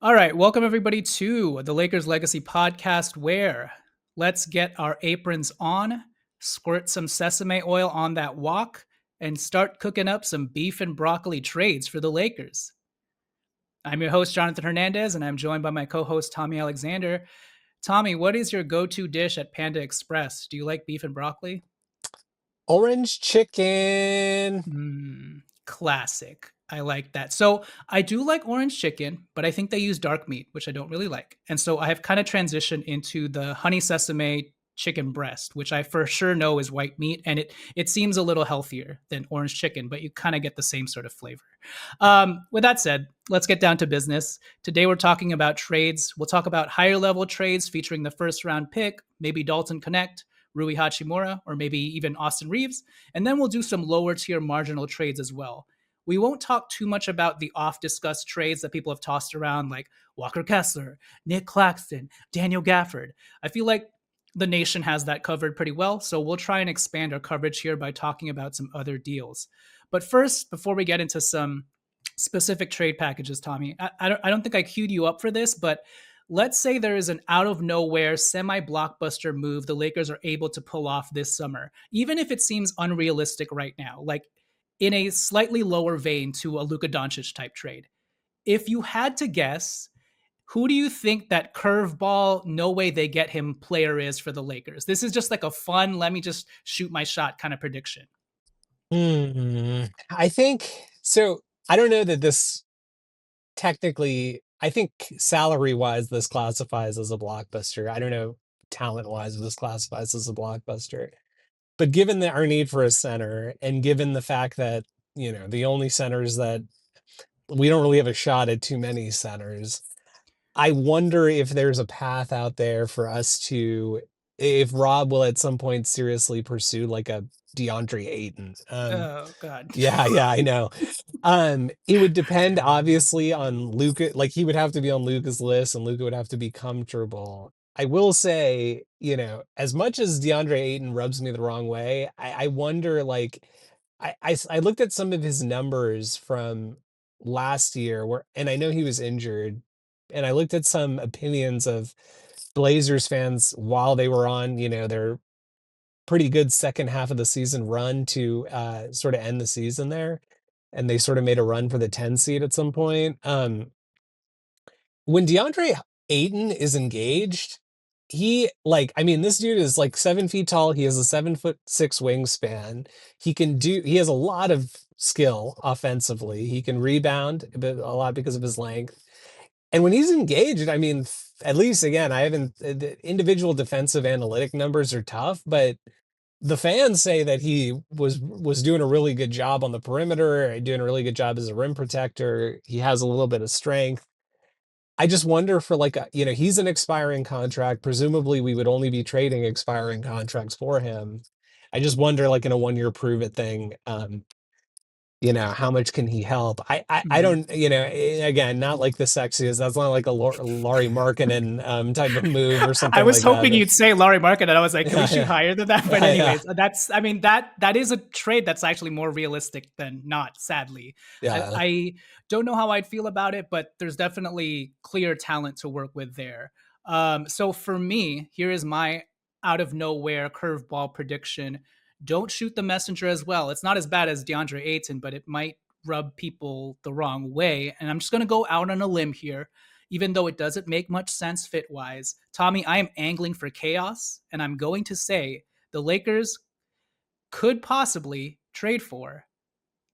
All right, welcome everybody to the Lakers Legacy podcast, where let's get our aprons on, squirt some sesame oil on that wok, and start cooking up some beef and broccoli trades for the Lakers. I'm your host, Jonathan Hernandez, and I'm joined by my co host, Tommy Alexander. Tommy, what is your go to dish at Panda Express? Do you like beef and broccoli? Orange chicken. Classic. I like that. So I do like orange chicken, but I think they use dark meat, which I don't really like. And so I have kind of transitioned into the honey sesame chicken breast, which I for sure know is white meat, and it seems a little healthier than orange chicken, but you kind of get the same sort of flavor. With that said, let's get down to business. Today we're talking about trades. We'll talk about higher level trades featuring the first round pick, maybe Dalton Connect, Rui Hachimura, or maybe even Austin Reeves. And then we'll do some lower tier marginal trades as well. We won't talk too much about the oft-discussed trades that people have tossed around, like Walker Kessler, Nick Claxton, Daniel Gafford. I feel like the nation has that covered pretty well, so we'll try and expand our coverage here by talking about some other deals. But first, before we get into some specific trade packages, Tommy, I don't think I queued you up for this, but let's say there is an out of nowhere semi blockbuster move the Lakers are able to pull off this summer, even if it seems unrealistic right now, like in a slightly lower vein to a Luka Doncic type trade. If you had to guess, who do you think that curveball, no way they get him player is for the Lakers? This is just like a fun, let me just shoot my shot kind of prediction. I think so. I don't know that this technically, I think salary wise, this classifies as a blockbuster. I don't know talent wise, this classifies as a blockbuster. But given our need for a center, and given the fact that, the only centers that we don't really have a shot at too many centers, I wonder if there's a path out there for us to, if Rob will at some point seriously pursue like a DeAndre Ayton. Oh, God. Yeah, I know. It would depend obviously on Luca. Like he would have to be on Luca's list, and Luca would have to be comfortable. I will say, as much as DeAndre Ayton rubs me the wrong way, I wonder like I looked at some of his numbers from last year and I know he was injured, and I looked at some opinions of Blazers fans while they were on, their pretty good second half of the season run to sort of end the season there. And they sort of made a run for the 10 seed at some point. When DeAndre Ayton is engaged, this dude is like 7 feet tall. He has a 7'6" wingspan. He has a lot of skill offensively. He can rebound a lot because of his length. And when he's engaged, at least again, I haven't, the individual defensive analytic numbers are tough, but the fans say that he was doing a really good job on the perimeter, doing a really good job as a rim protector. He has a little bit of strength. I just wonder for he's an expiring contract. Presumably we would only be trading expiring contracts for him. I just wonder, like in a 1 year prove it thing, how much can he help? I Mhm. don't, again, not like the sexiest. That's not like a Laurie Markkinen type of move or I something was like that. hoping you'd say Laurie Market, and I was like, can we shoot Yeah, higher than that? But yeah, yeah, anyways, that is a trade that's actually more realistic than not, sadly. yeah. I don't know how I'd feel about it, but there's definitely clear talent to work with there. So for me, here is my out of nowhere curveball prediction. Don't shoot the messenger as well. It's not as bad as DeAndre Ayton, but it might rub people the wrong way. And I'm just going to go out on a limb here, even though it doesn't make much sense fit wise. Tommy, I am angling for chaos, and I'm going to say the Lakers could possibly trade for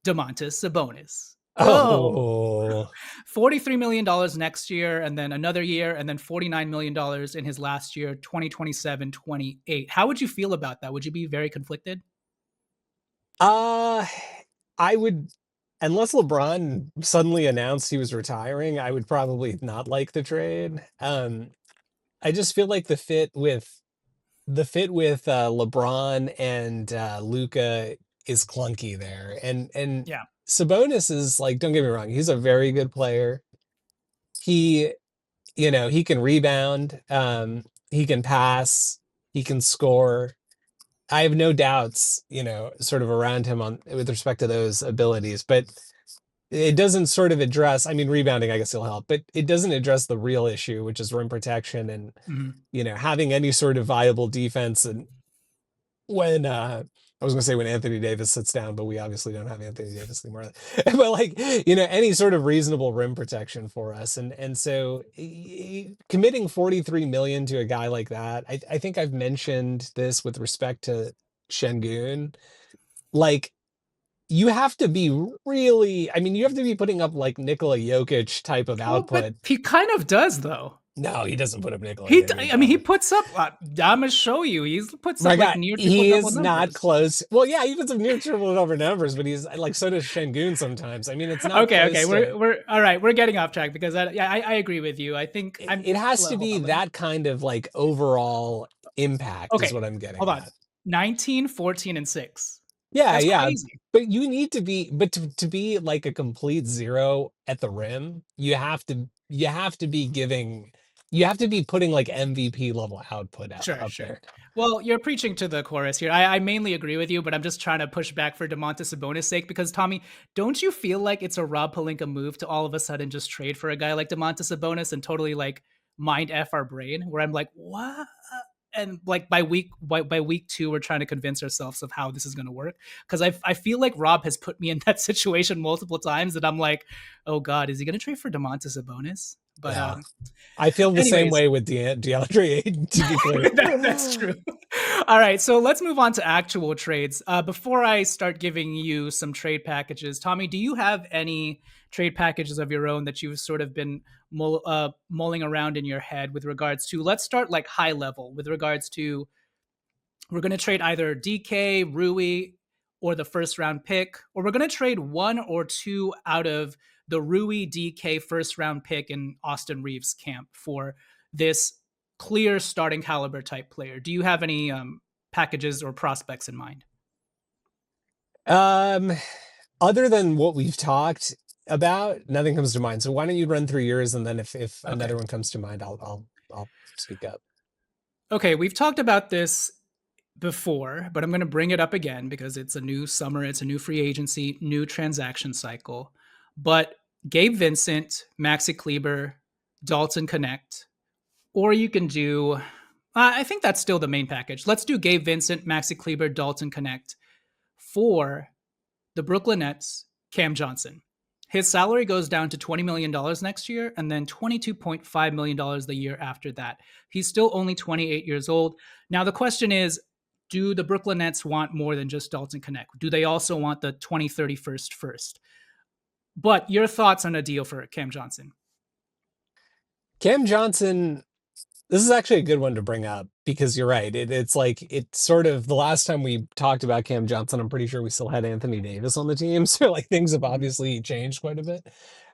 DeMontis Sabonis. Oh, Oh, $43 million next year, and then another year, and then $49 million in his last year, 2027, 28. How would you feel about that? Would you be very conflicted? uh, I would, unless LeBron suddenly announced he was retiring, I would probably not like the trade. I just feel like the fit with LeBron and Luca is clunky there, and Yeah. Sabonis is like, don't get me wrong, he's a very good player. He, he can rebound, he can pass, he can score. I have no doubts, sort of around him on with respect to those abilities. But it doesn't sort of address, I mean, rebounding, I guess it'll help, but it doesn't address the real issue, which is rim protection and, Mhm. having any sort of viable defense. And when, I was going to say when Anthony Davis sits down, but we obviously don't have Anthony Davis anymore. But like, any sort of reasonable rim protection for us. And so committing 43 million to a guy like that, I think I've mentioned this with respect to Şengün. Like, you have to be really, I mean, you have to be putting up like Nikola Jokic type of Well, but output. he kind of does though. No, he doesn't put up Nikola Jokic I mean, he output. puts up. I'm gonna show you. He puts My up like God, near triple he double is not numbers. close. Well, yeah, he puts up near triple over numbers, but he's like, so does Şengün sometimes. I mean, it's not Okay, close to. we're all right. We're getting off track because I agree with you. I think I'm. It has Well, to hold be on. Let me. that kind of like overall impact is Okay, what I'm getting hold on. at. 19, 14, and 6. Yeah, That's yeah. crazy. But you need to be, but to be like a complete zero at the rim, you have to be giving, you have to be putting like MVP level output Sure, up sure. there. Well, you're preaching to the chorus here. I mainly agree with you, but I'm just trying to push back for Domantas Sabonis' sake because Tommy, don't you feel like it's a Rob Pelinka move to all of a sudden just trade for a guy like Domantas Sabonis and totally like mind f our brain? Where I'm like, what? And like by week two, we're trying to convince ourselves of how this is going to work because I feel like Rob has put me in that situation multiple times that I'm like, oh God, is he going to trade for Domantas Sabonis? But Yeah. I feel the same anyways, way with DeAndre Ayton, to be clear. that's true. All right, so let's move on to actual trades. Before I start giving you some trade packages, Tommy, do you have any trade packages of your own that you've sort of been mulling around in your head with regards to? Let's start like high level with regards to we're going to trade either DK, Rui, or the first round pick, or we're going to trade one or two out of the Rui DK first round pick in Austin Reeves' camp for this clear starting caliber type player. Do you have any packages or prospects in mind? Um, Other than what we've talked about, nothing comes to mind. So why don't you run through yours, and then if Okay. another one comes to mind, I'll speak up. Okay, we've talked about this before, but I'm going to bring it up again because it's a new summer, it's a new free agency, new transaction cycle. But Gabe Vincent, Maxi Kleber, Dalton Connect, or you can do, I think that's still the main package. Let's do Gabe Vincent, Maxi Kleber, Dalton Connect for the Brooklyn Nets, Cam Johnson. His salary goes down to $20 million next year and then $22.5 million the year after that. He's still only 28 years old. Now, the question is, do the Brooklyn Nets want more than just Dalton Connect? Do they also want the 2031st first? But your thoughts on a deal for Cam Johnson? Cam Johnson, this is actually a good one to bring up because you're right. It's like it's sort of the last time we talked about Cam Johnson, I'm pretty sure we still had Anthony Davis on the team. So like things have Mhm. obviously changed quite a bit.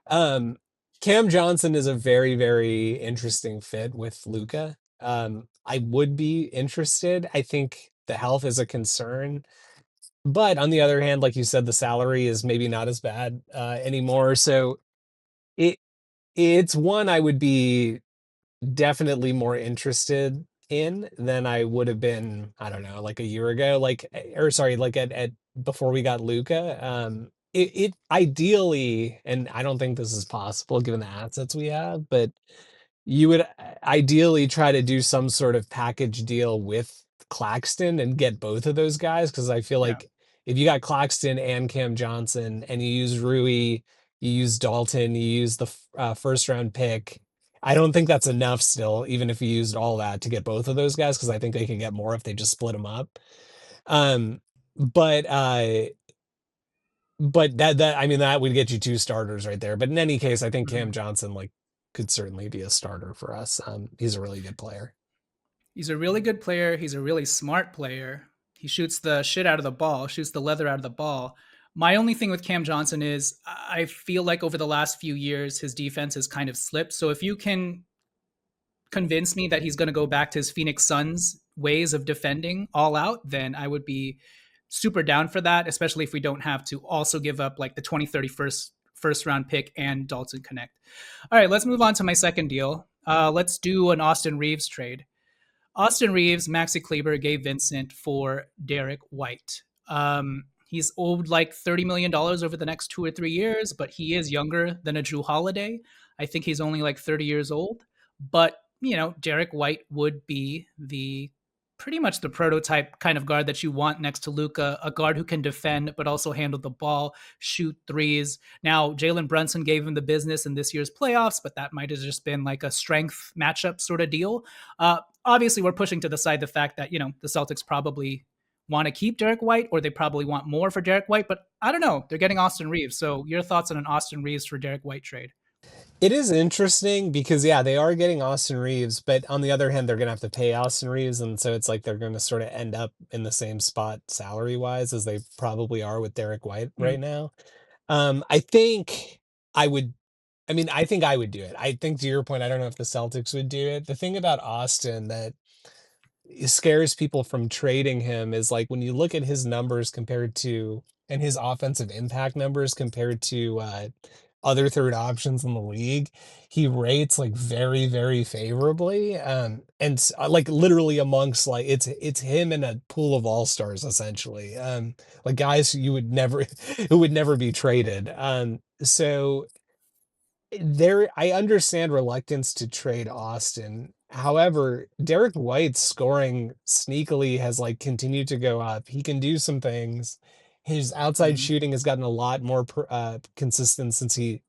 Um, Cam Johnson is a very, very interesting fit with Luca. I would be interested. I think the health is a concern. But on the other hand, like you said, the salary is maybe not as bad anymore. So it it's one I would be definitely more interested in than I would have been, I don't know, like a year ago, like or sorry, like at before we got Luca. It ideally, and I don't think this is possible given the assets we have, but you would ideally try to do some sort of package deal with Claxton and get both of those guys because I feel Yeah. like if you got Claxton and Cam Johnson and you use Rui, you use Dalton, you use the first round pick. I don't think that's enough still, even if you used all that to get both of those guys, because I think they can get more if they just split them up. Um, but that I mean that would get you two starters right there. But in any case, I think Cam Mhm. Johnson like could certainly be a starter for us. He's a really good player. He's a really good player. He's a really smart player. He shoots the shit out of the ball, shoots the leather out of the ball. My only thing with Cam Johnson is I feel like over the last few years, his defense has kind of slipped. So if you can convince me that he's going to go back to his Phoenix Suns ways of defending all out, then I would be super down for that, especially if we don't have to also give up like the 2031st first round pick and Dalton Connect. All right, let's move on to my second deal. Let's do an Austin Reeves trade. Austin Reeves, Maxi Kleber, Gabe Vincent for Derek White. He's owed like $30 million over the next 2 or 3 years, but he is younger than a Drew Holiday. I think he's only like 30 years old. But, Derek White would be the pretty much the prototype kind of guard that you want next to Luca, a guard who can defend but also handle the ball, shoot threes. Now, Jalen Brunson gave him the business in this year's playoffs, but that might have just been like a strength matchup sort of deal. Obviously, we're pushing to the side the fact that, the Celtics probably want to keep Derek White, or they probably want more for Derek White, but I don't know. They're getting Austin Reeves. So your thoughts on an Austin Reeves for Derek White trade? It is interesting because yeah, they are getting Austin Reeves, but on the other hand, they're gonna have to pay Austin Reeves, and so it's like they're gonna sort of end up in the same spot salary wise as they probably are with Derek White Mm, right now. I think I would. I mean, I think I would do it. I think to your point, I don't know if the Celtics would do it. The thing about Austin that scares people from trading him is like when you look at his numbers compared to and his offensive impact numbers compared to other third options in the league, he rates like very, very favorably. Like literally amongst like it's him in a pool of all-stars essentially. Like guys who you would never who would never be traded. So there I understand reluctance to trade Austin. However, Derek White's scoring sneakily has like continued to go up. He can do some things. His outside mhm. shooting has gotten a lot more consistent since he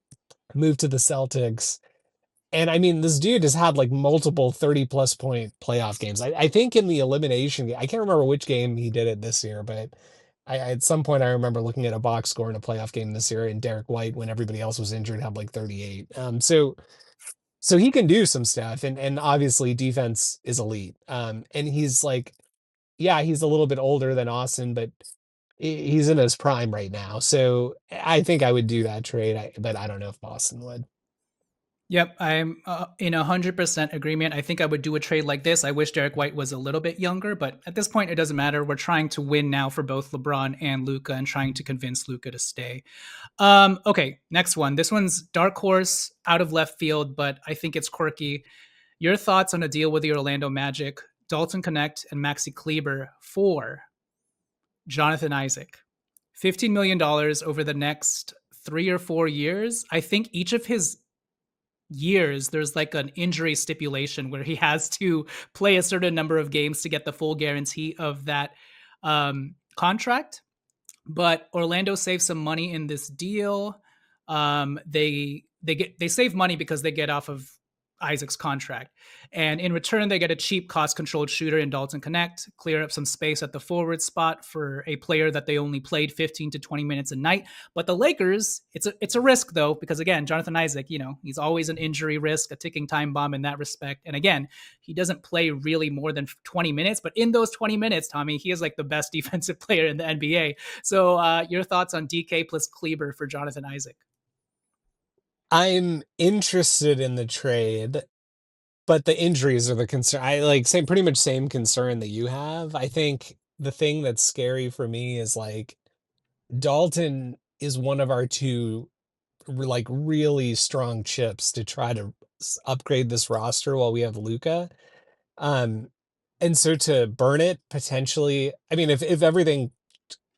moved to the Celtics. And I mean, this dude has had like multiple 30 plus point playoff games. I think in the elimination game, I can't remember which game he did it this year, but at some point I remember looking at a box score in a playoff game this year, and Derek White, when everybody else was injured, had like 38. So he can do some stuff, and obviously defense is elite. And he's like, yeah, he's a little bit older than Austin, but he's in his prime right now. So I think I would do that trade, but I don't know if Boston would. Yep, I'm in 100% agreement. I think I would do a trade like this. I wish Derek White was a little bit younger, but at this point, it doesn't matter. We're trying to win now for both LeBron and Luca, and trying to convince Luca to stay. Okay, next one. This one's dark horse, out of left field, but I think it's quirky. Your thoughts on a deal with the Orlando Magic, Dalton Connect, and Maxi Kleber for Jonathan Isaac? $15 million over the next 3 or 4 years. I think each of his years there's like an injury stipulation where he has to play a certain number of games to get the full guarantee of that contract. But Orlando saves some money in this deal. They save money because they get off of Isaac's contract, and in return they get a cheap, cost-controlled shooter in Dalton Connect, clear up some space at the forward spot for a player that they only played 15 to 20 minutes a night. But the Lakers, it's a risk though, because again, Jonathan Isaac, he's always an injury risk, a ticking time bomb in that respect. And again, he doesn't play really more than 20 minutes, but in those 20 minutes, Tommy, he is like the best defensive player in the NBA. So, your thoughts on DK plus Kleber for Jonathan Isaac? I'm interested in the trade, but the injuries are the concern. I like same pretty much same concern that you have. I think the thing that's scary for me is like Dalton is one of our two like really strong chips to try to upgrade this roster while we have Luca. Um, and so to burn it potentially, I mean, if everything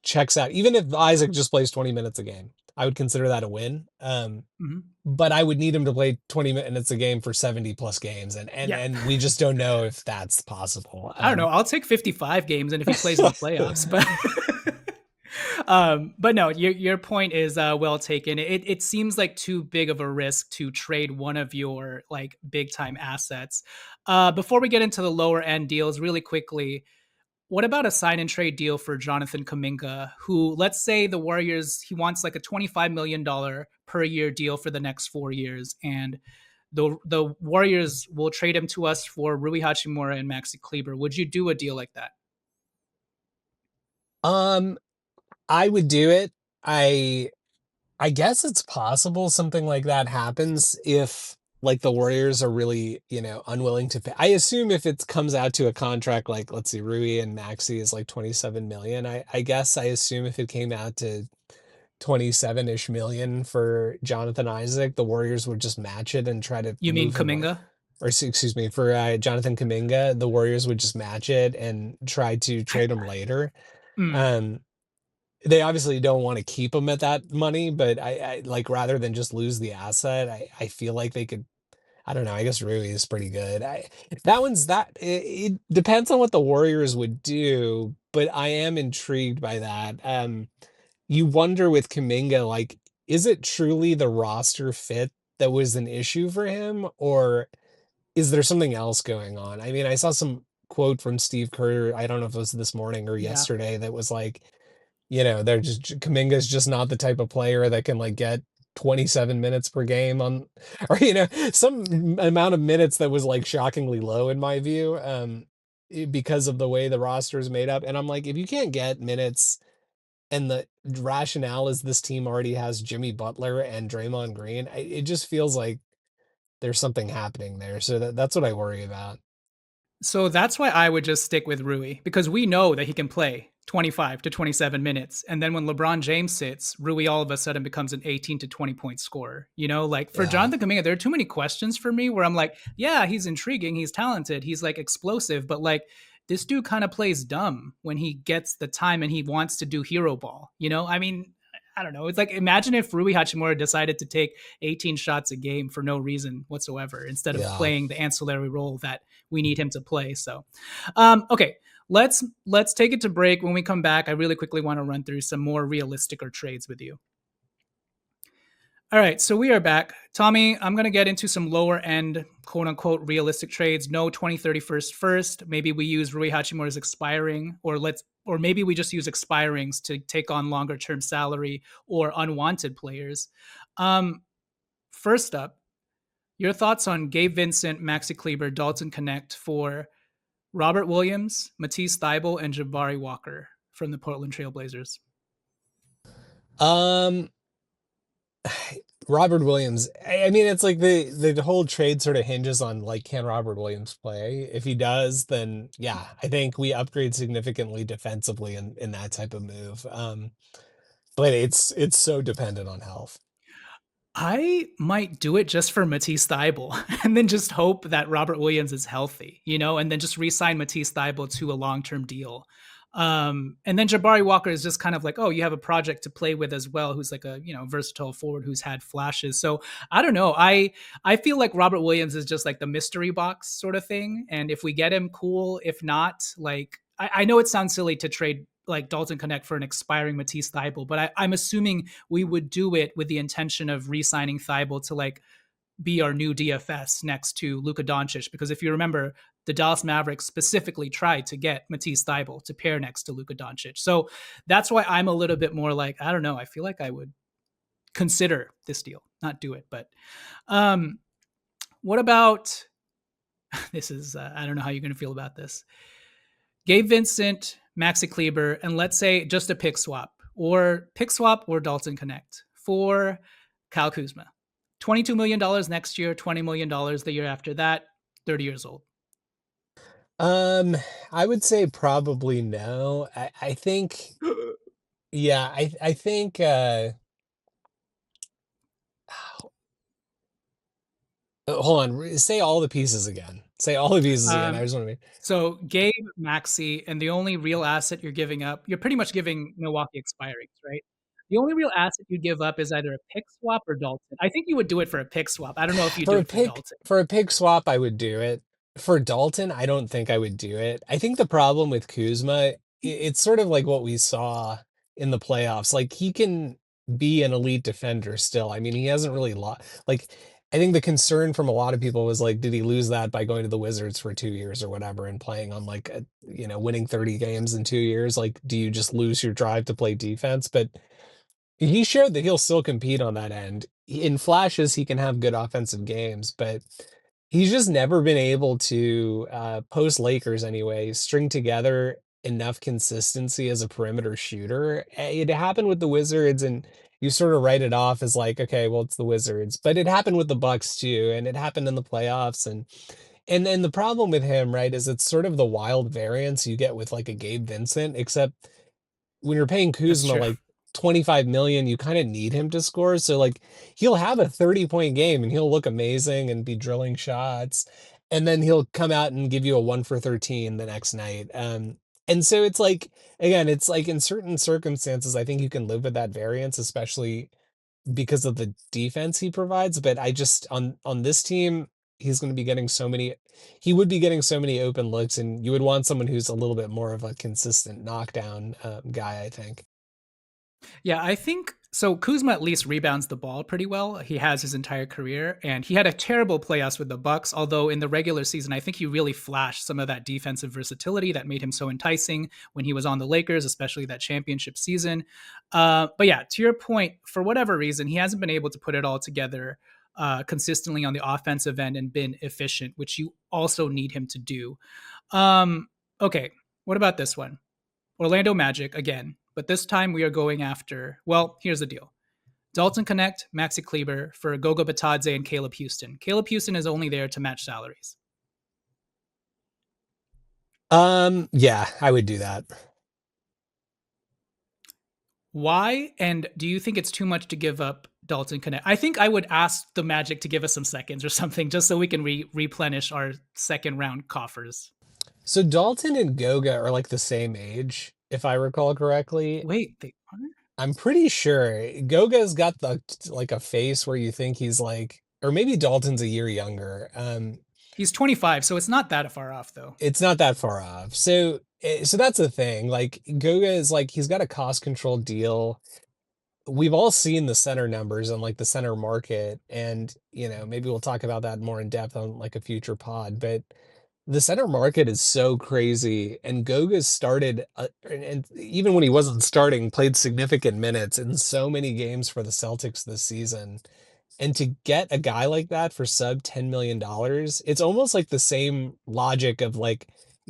checks out, even if Isaac just plays 20 minutes a game, I would consider that a win. Mhm. But I would need him to play 20 minutes a game for 70 plus games, Yeah. and we just don't know if that's possible. I don't know. I'll take 55 games and if he plays in the playoffs, but but no, your point is well taken. It seems like too big of a risk to trade one of your like big time assets. Before we get into the lower end deals, really quickly, what about a sign and trade deal for Jonathan Kuminga, who, let's say the Warriors, he wants like a $25 million per year deal for the next 4 years, and the Warriors will trade him to us for Rui Hachimura and Maxi Kleber. Would you do a deal like that? um, I would do it. I I guess it's possible something like that happens if like the Warriors are really, unwilling to pay. I assume if it comes out to a contract like let's see, Rui and Maxi is like 27 million. I guess I assume if it came out to 27-ish million for Jonathan Isaac, the Warriors would just match it and try to You mean move him like Kuminga? or excuse me, for Jonathan Kuminga, the Warriors would just match it and try to I, trade him later. mm, Um they obviously don't want to keep him at that money, but I like rather than just lose the asset, I feel like they could. I don't know. I guess Rui is pretty good. That one's that it depends on what the Warriors would do, but I am intrigued by that. You wonder with Kaminga, like, is it truly the roster fit that was an issue for him, or is there something else going on? I mean, I saw some quote from Steve Kerr. I don't know if it was this morning or Yeah. yesterday that was like, they're just Kaminga's just not the type of player that can like get 27 minutes per game on, or some amount of minutes that was like shockingly low in my view, because of the way the roster is made up. And I'm like, if you can't get minutes, and the rationale is this team already has Jimmy Butler and Draymond Green, it just feels like there's something happening there. So that's what I worry about. So that's why I would just stick with Rui because we know that he can play 25 to 27 minutes. And then when LeBron James sits, Rui all of a sudden becomes an 18 to 20 point scorer. Like for Yeah. Jonathan Kaminga, there are too many questions for me where I'm like, yeah, he's intriguing, he's talented, he's like explosive, but like this dude kind of plays dumb when he gets the time and he wants to do hero ball. I mean, I don't know. It's like imagine if Rui Hachimura decided to take 18 shots a game for no reason whatsoever instead of Yeah. playing the ancillary role that we need him to play. So, okay, let's take it to break. When we come back, I really quickly want to run through some more realistic or trades with you. All right, so we are back. Tommy, I'm going to get into some lower end, quote unquote, realistic trades. No 2031st first. Maybe we use Rui Hachimura's expiring, or maybe we just use expirings to take on longer term salary or unwanted players. Um, First up, your thoughts on Gabe Vincent, Maxi Kleber, Dalton Connect for Robert Williams, Matisse Thybulle, and Jabari Walker from the Portland Trailblazers. Um, Robert Williams. I mean, it's like the whole trade sort of hinges on like, can Robert Williams play? If he does, then yeah, I think we upgrade significantly defensively in that type of move. But it's so dependent on health. I might do it just for Matisse Thybulle and then just hope that Robert Williams is healthy, and then just re-sign Matisse Thybulle to a long-term deal. And then Jabari Walker is just kind of like, oh, you have a project to play with as well, who's like a versatile forward who's had flashes. So I don't know. I feel like Robert Williams is just like the mystery box sort of thing. And if we get him, cool. If not, like I know it sounds silly to trade like Dalton Connect for an expiring Matisse Thybulle, but I'm assuming we would do it with the intention of re-signing Thybulle to like be our new DFS next to Luka Doncic. Because if you remember, the Dallas Mavericks specifically tried to get Matisse Thybulle to pair next to Luka Doncic. So that's why I'm a little bit more like, I don't know. I feel like I would consider this deal, not do it. But um, what about this? Is I don't know how you're going to feel about this. Gabe Vincent, Maxi Kleber, and let's say just a pick swap or Dalton Connect for Kyle Kuzma. $22 million next year, $20 million the year after that, 30 years old. Um, I would say probably no. I think, yeah, I think, hold on, say all the pieces again. Say all the pieces again. I Um, just want to be so Gabe, Maxi, and the only real asset you're giving up, you're pretty much giving Milwaukee expirings, right? The only real asset you give up is either a pick swap or Dalton. I think you would do it for a pick swap. I don't know if you do it for Dalton. for a pig swap, I would do it. For Dalton, I don't think I would do it. I think the problem with Kuzma, it's sort of like what we saw in the playoffs. Like he can be an elite defender still. I mean, he hasn't really lost. Like I think the concern from a lot of people was like, did he lose that by going to the Wizards for 2 years or whatever and playing on like winning 30 games in 2 years? Like, do you just lose your drive to play defense? But he showed that he'll still compete on that end. In flashes, he can have good offensive games, but he's just never been able to, post Lakers anyway, string together enough consistency as a perimeter shooter. It happened with the Wizards, and you sort of write it off as like, okay, well, it's the Wizards, but it happened with the Bucks too, and it happened in the playoffs, and then the problem with him, right, is it's sort of the wild variance you get with like a Gabe Vincent, except when you're paying That's Kuzma true. like 25 million, you kind of need him to score. So like he'll have a 30-point game and he'll look amazing and be drilling shots. And then he'll come out and give you a 1 for 13 the next night. And so it's like, again, it's like in certain circumstances, I think you can live with that variance, especially because of the defense he provides. But I just on this team, he's going to be getting so many. He would be getting so many open looks, and you would want someone who's a little bit more of a consistent knockdown guy, I think. Yeah, I think so. Kuzma at least rebounds the ball pretty well. He has his entire career, and he had a terrible playoffs with the Bucks. Although in the regular season, I think he really flashed some of that defensive versatility that made him so enticing when he was on the Lakers, especially that championship season. But yeah, to your point, for whatever reason, he hasn't been able to put it all together consistently on the offensive end and been efficient, which you also need him to do. Okay, what about this one? Orlando Magic again, but this time we are going after, well, here's the deal. Dalton Connect, Maxi Kleber for Gogo Batadze and Caleb Houston. Caleb Houston is only there to match salaries. Yeah, I would do that. Why? And do you think it's too much to give up Dalton Connect? I think I would ask the Magic to give us some seconds or something just so we can replenish our second round coffers. So Dalton and Goga are like the same age, if I recall correctly. Wait, they are? I'm pretty sure Goga's got the like a face where you think he's like, or maybe Dalton's a year younger. He's 25, so it's not that far off though. It's not that far off. So so that's the thing. Like Goga is like he's got a cost control deal. We've all seen the center numbers and like the center market, and maybe we'll talk about that more in depth on like a future pod. But the center market is so crazy, and Goga started, and even when he wasn't starting, played significant minutes in so many games for the Celtics this season. And to get a guy like that for sub $10 million, it's almost like the same logic of like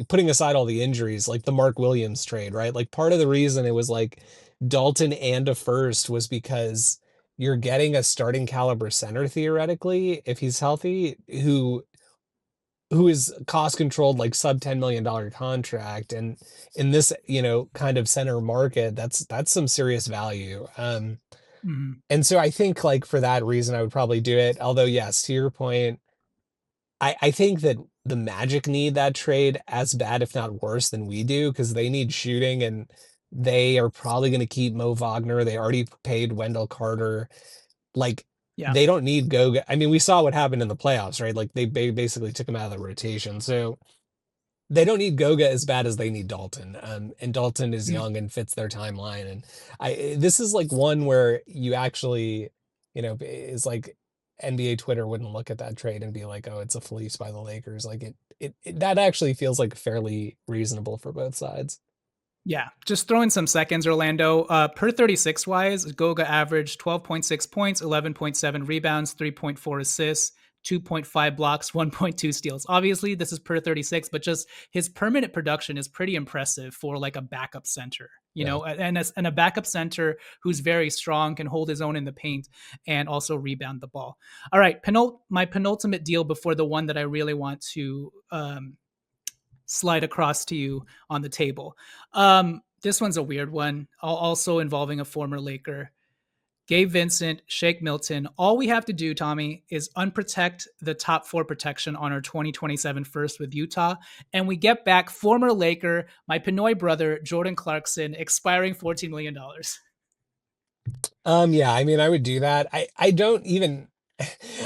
putting aside all the injuries, like the Mark Williams trade, right? Like part of the reason it was like Dalton and a first was because you're getting a starting caliber center theoretically, if he's healthy, who is cost controlled, like sub $10 million contract. And in this, kind of center market, that's some serious value. Mhm. And so I think like for that reason, I would probably do it. Although, yes, to your point, I think that the Magic need that trade as bad, if not worse, than we do, because they need shooting, and they are probably going to keep Mo Wagner. They already paid Wendell Carter. Like, Yeah. they don't need Goga. I mean, we saw what happened in the playoffs, right? Like, they basically took him out of the rotation. So they don't need Goga as bad as they need Dalton. And Dalton is Mm. young and fits their timeline. And this is like one where you actually, is like NBA Twitter wouldn't look at that trade and be like, oh, it's a fleece by the Lakers. Like that actually feels like fairly reasonable for both sides. Yeah, just throwing some seconds, Orlando. Per 36 wise, Goga averaged 12.6 points, 11.7 rebounds, 3.4 assists, 2.5 blocks, 1.2 steals. Obviously, this is per 36, but just his permanent production is pretty impressive for like a backup center, Yeah. and a backup center who's very strong, can hold his own in the paint and also rebound the ball. All right, my penultimate deal before the one that I really want to slide across to you on the table. This one's a weird one, also involving a former Laker. Gabe Vincent, Shake Milton. All we have to do, Tommy, is unprotect the top four protection on our 2027 first with Utah. And we get back former Laker, my Pinoy brother, Jordan Clarkson, expiring $14 million. Yeah, I mean, I would do that. I don't even,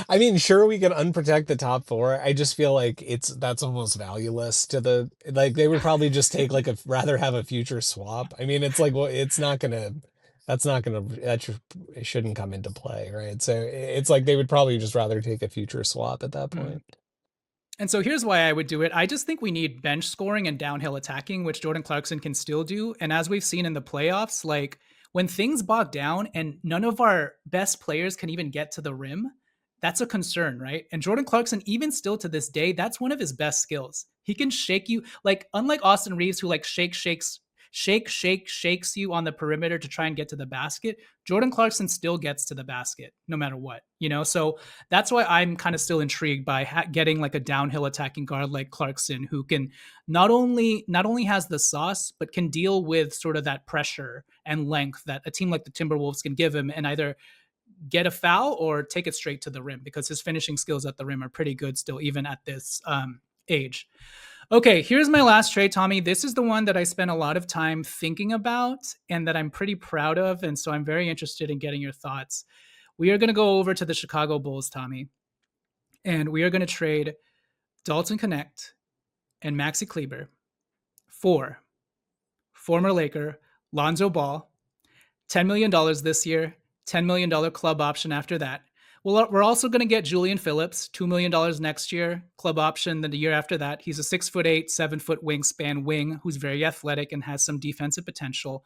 I mean, sure, we can unprotect the top four. I just feel like that's almost valueless to the, like, they would probably just take like rather have a future swap. I mean, it's like, well, that's not gonna, it shouldn't come into play, right? So it's like they would probably just rather take a future swap at that Mm. point. And so here's why I would do it. I just think we need bench scoring and downhill attacking, which Jordan Clarkson can still do. And as we've seen in the playoffs, like when things bog down and none of our best players can even get to the rim, that's a concern, right? And Jordan Clarkson, even still to this day, that's one of his best skills. He can shake you, like unlike Austin Reeves, who like shakes you on the perimeter to try and get to the basket. Jordan Clarkson still gets to the basket no matter what. So that's why I'm kind of still intrigued by getting like a downhill attacking guard like Clarkson, who can not only has the sauce but can deal with sort of that pressure and length that a team like the Timberwolves can give him, and either get a foul or take it straight to the rim, because his finishing skills at the rim are pretty good still, even at this age. Okay, here's my last trade, Tommy. This is the one that I spent a lot of time thinking about and that I'm pretty proud of. And so I'm very interested in getting your thoughts. We are going to go over to the Chicago Bulls, Tommy, and we are going to trade Dalton Connect and Maxi Kleber for former Laker Lonzo Ball, $10 million this year, $10 million club option after that. Well, we're also going to get Julian Phillips, $2 million next year, club option. Then the year after that, he's a 6'8", 7-foot wingspan wing who's very athletic and has some defensive potential.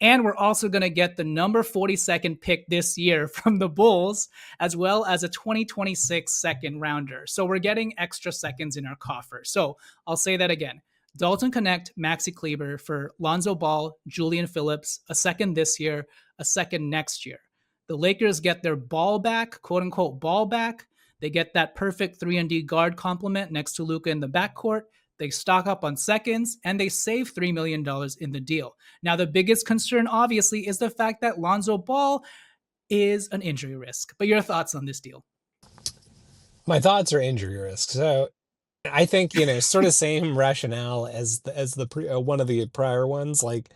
And we're also going to get the number 42nd pick this year from the Bulls, as well as a 2026 second rounder. So we're getting extra seconds in our coffer. So I'll say that again. Dalton Connect, Maxi Kleber for Lonzo Ball, Julian Phillips, a second this year, a second next year. The Lakers get their ball back, quote unquote ball back. They get that perfect 3-and-D guard complement next to Luka in the backcourt. They stock up on seconds and they save $3 million in the deal. Now, the biggest concern, obviously, is the fact that Lonzo Ball is an injury risk. But your thoughts on this deal? My thoughts are injury risk. So I think, sort of same rationale as the one of the prior ones. Like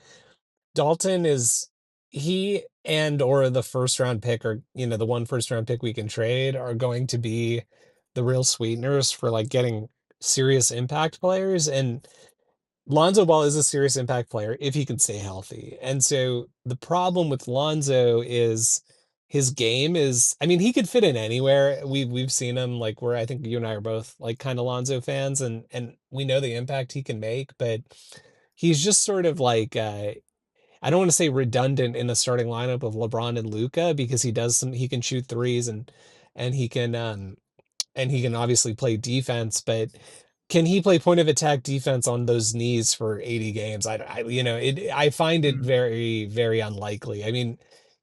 Dalton is he and or the first round pick, or the one first round pick we can trade, are going to be the real sweeteners for like getting serious impact players. And Lonzo Ball is a serious impact player if he can stay healthy. And so the problem with Lonzo is his game is, I mean, he could fit in anywhere. We've seen him, like, where I think you and I are both like kind of Lonzo fans, and we know the impact he can make, but he's just sort of like I don't want to say redundant in a starting lineup of LeBron and Luca, because he can shoot threes, and he can obviously play defense, but can he play point of attack defense on those knees for 80 games? I find it Mm, very, very unlikely. I mean,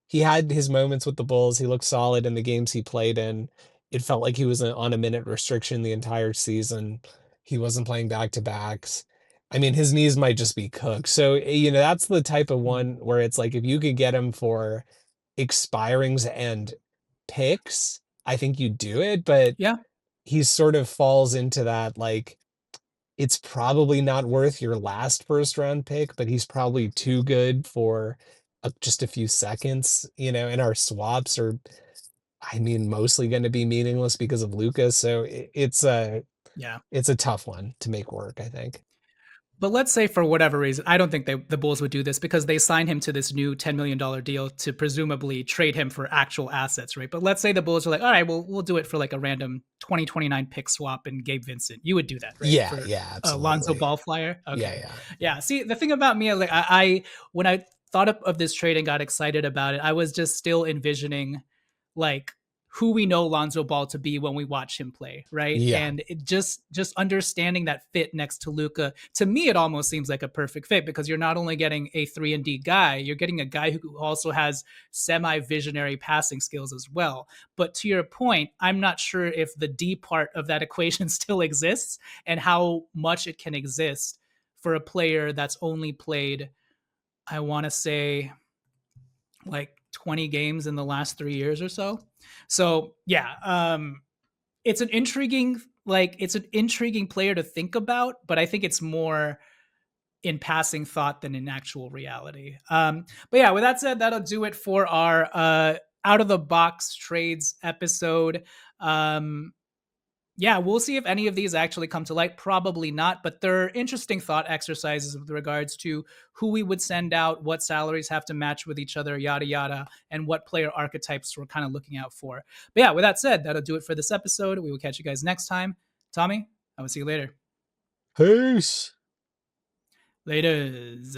he had his moments with the Bulls. He looked solid in the games he played in. It felt like he was on a minute restriction the entire season. He wasn't playing back to backs. I mean, his knees might just be cooked. So, that's the type of mm. one where it's like, if you could get him for expirings and picks, I think you do it. But Yeah. he sort of falls into that, like, it's probably not worth your last first round pick, but he's probably too good for just a few seconds, and our swaps are, I mean, mostly going to be meaningless because of Lucas. So Yeah. it's a tough one to make work, I think. But let's say for whatever reason, I don't think the Bulls would do this because they signed him to this new $10 million deal to presumably trade him for actual assets, right? But let's say the Bulls are like, all right, well, we'll do it for like a random 2029 pick swap and Gabe Vincent. You would do that, right? Yeah, For yeah, a Lonzo absolutely. Ball flyer? Yeah, Okay. yeah. Yeah. See, the thing about me, like, I when I thought of this trade and got excited about it, I was just still envisioning like who we know Lonzo Ball to be when we watch him play, right? Yeah. And it just understanding that fit next to Luca, to me, it almost seems like a perfect fit because you're not only getting a 3-and-D guy, you're getting a guy who also has semi-visionary passing skills as well. But to your point, I'm not sure if the D part of that equation still exists and how much it can exist for a player that's only played, I want to say, like 20 games in the last 3 years or so. So yeah, it's an intriguing it's an intriguing player to think about, but I think it's more in passing thought than in actual reality. But yeah, with that said, that'll do it for our out of the box trades episode. Um, yeah, we'll see if any of these actually come to light. Probably not, but they're interesting thought exercises with regards to who we would send out, what salaries have to match with each other, yada, yada, and what player archetypes we're kind of looking out for. But yeah, with that said, that'll do it for this episode. We will catch you guys next time. Tommy, I will see you later. Peace. Laters.